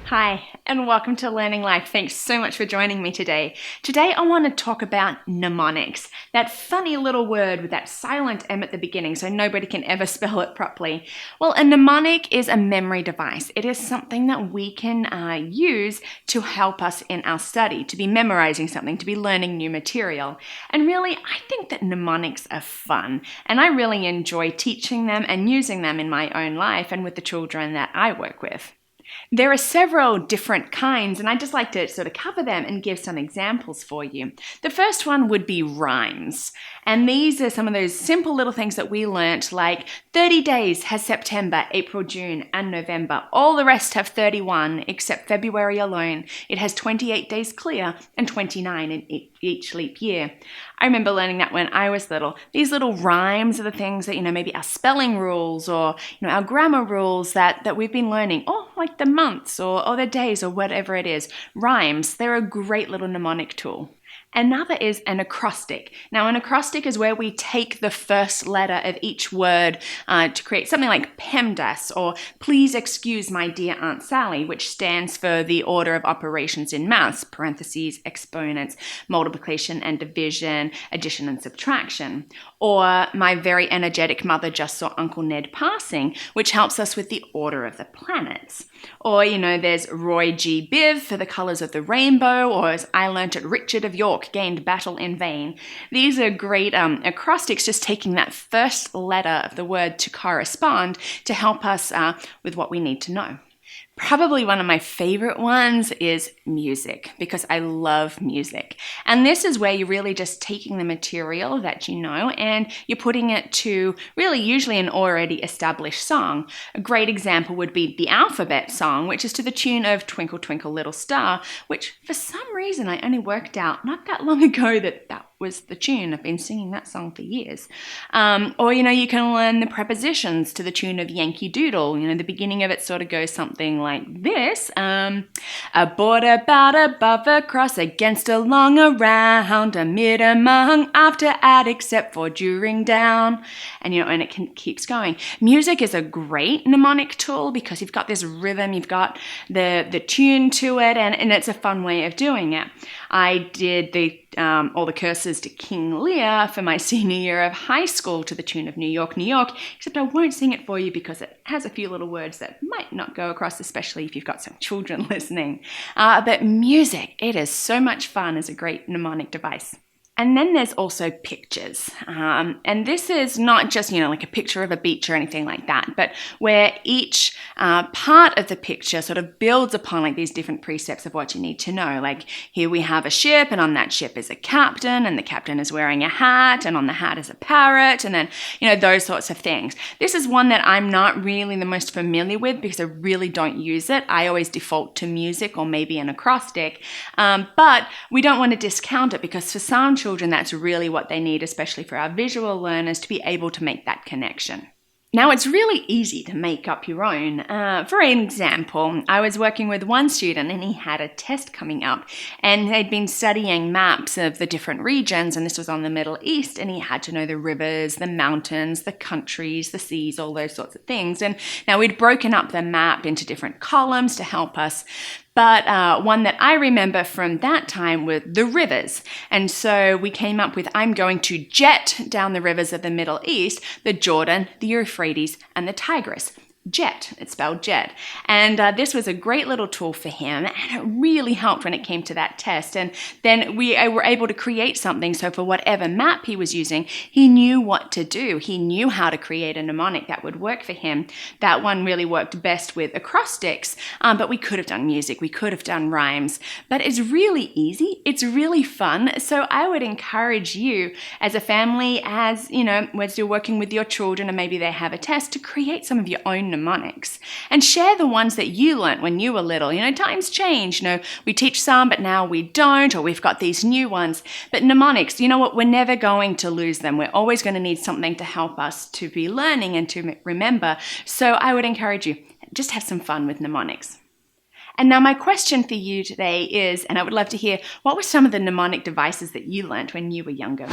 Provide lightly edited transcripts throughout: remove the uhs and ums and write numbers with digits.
Hi, and welcome to Learning Life. Thanks so much for joining me today. Today I want to talk about mnemonics, that funny little word with that silent M at the beginning so nobody can ever spell it properly. Well, a mnemonic is a memory device. It is something that we can use to help us in our study, to be memorizing something, to be learning new material. And really, I think that mnemonics are fun, and I really enjoy teaching them and using them in my own life and with the children that I work with. There are several different kinds, and I'd just like to sort of cover them and give some examples for you. The first one would be rhymes. And these are some of those simple little things that we learnt, like 30 days has September, April, June, and November. All the rest have 31, except February alone. It has 28 days clear and 29 in each leap year. I remember learning that when I was little. These little rhymes are the things that, maybe our spelling rules or, our grammar rules that we've been learning, or like the months or the days or whatever it is. Rhymes, they're a great little mnemonic tool. Another is an acrostic. Now, an acrostic is where we take the first letter of each word to create something like PEMDAS, or Please Excuse My Dear Aunt Sally, which stands for the order of operations in maths, parentheses, exponents, multiplication and division, addition and subtraction. Or My Very Energetic Mother Just Saw Uncle Ned Passing, which helps us with the order of the planets. Or, there's Roy G. Biv for the colors of the rainbow, or as I learnt at Richard of York, gained battle in vain. These are great acrostics, just taking that first letter of the word to correspond to help us with what we need to know. Probably one of my favorite ones is music, because I love music. And this is where you're really just taking the material that you know and you're putting it to really usually an already established song. A great example would be the alphabet song, which is to the tune of Twinkle Twinkle Little Star, which for some reason I only worked out not that long ago that was the tune. I've been singing that song for years. Or, you can learn the prepositions to the tune of Yankee Doodle. The beginning of it sort of goes something like this. A border, about, above, across, against, along, around, amid, among, after, at, except for, during, down. And, and it keeps going. Music is a great mnemonic tool because you've got this rhythm, you've got the tune to it, and it's a fun way of doing it. I did all the curses to King Lear for my senior year of high school to the tune of New York, New York, except I won't sing it for you because it has a few little words that might not go across, especially if you've got some children listening. But music, it is so much fun as a great mnemonic device. And then there's also pictures. And this is not just, like a picture of a beach or anything like that, but where each part of the picture sort of builds upon like these different precepts of what you need to know. Like here we have a ship, and on that ship is a captain, and the captain is wearing a hat, and on the hat is a parrot, and then, those sorts of things. This is one that I'm not really the most familiar with because I really don't use it. I always default to music or maybe an acrostic. But we don't want to discount it because for some children, that's really what they need, especially for our visual learners, to be able to make that connection. Now, it's really easy to make up your own. For an example, I was working with one student and he had a test coming up, and they'd been studying maps of the different regions, and this was on the Middle East, and he had to know the rivers, the mountains, the countries, the seas, all those sorts of things. And now we'd broken up the map into different columns to help us. But one that I remember from that time were the rivers. And so we came up with, I'm going to jet down the rivers of the Middle East, the Jordan, the Euphrates, and the Tigris. Jet, it's spelled jet. And this was a great little tool for him, and it really helped when it came to that test. And then we were able to create something, so for whatever map he was using, he knew what to do. He knew how to create a mnemonic that would work for him. That one really worked best with acrostics, but we could have done music, we could have done rhymes. But it's really easy, it's really fun, so I would encourage you as a family, as you're working with your children and maybe they have a test, to create some of your own mnemonics and share the ones that you learnt when you were little. Times change. We teach some, but now we don't, or we've got these new ones. But mnemonics, we're never going to lose them. We're always going to need something to help us to be learning and to remember. So I would encourage you, just have some fun with mnemonics. And now my question for you today is, and I would love to hear, what were some of the mnemonic devices that you learnt when you were younger?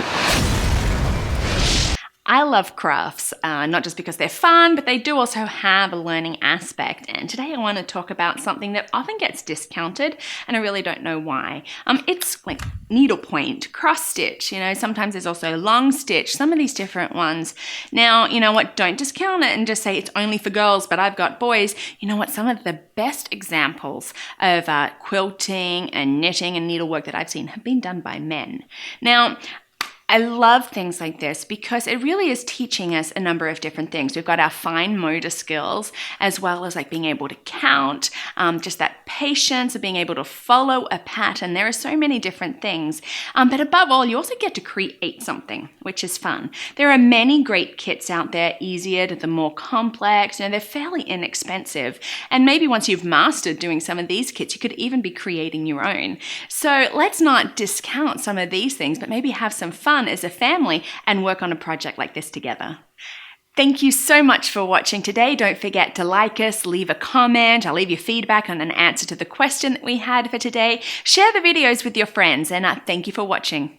I love crafts, not just because they're fun, but they do also have a learning aspect. And today I want to talk about something that often gets discounted, and I really don't know why. It's like needlepoint, cross stitch, sometimes there's also long stitch, some of these different ones. Now, you know what, don't discount it and just say it's only for girls, but I've got boys. You know what, some of the best examples of quilting and knitting and needlework that I've seen have been done by men. Now, I love things like this because it really is teaching us a number of different things. We've got our fine motor skills, as well as like being able to count, just that patience of being able to follow a pattern. There are so many different things. But above all, you also get to create something, which is fun. There are many great kits out there, easier to the more complex. They're fairly inexpensive. And maybe once you've mastered doing some of these kits, you could even be creating your own. So let's not discount some of these things, but maybe have some fun as a family and work on a project like this together. Thank you so much for watching today. Don't forget to like us, leave a comment. I'll leave your feedback on an answer to the question that we had for today. Share the videos with your friends, and thank you for watching.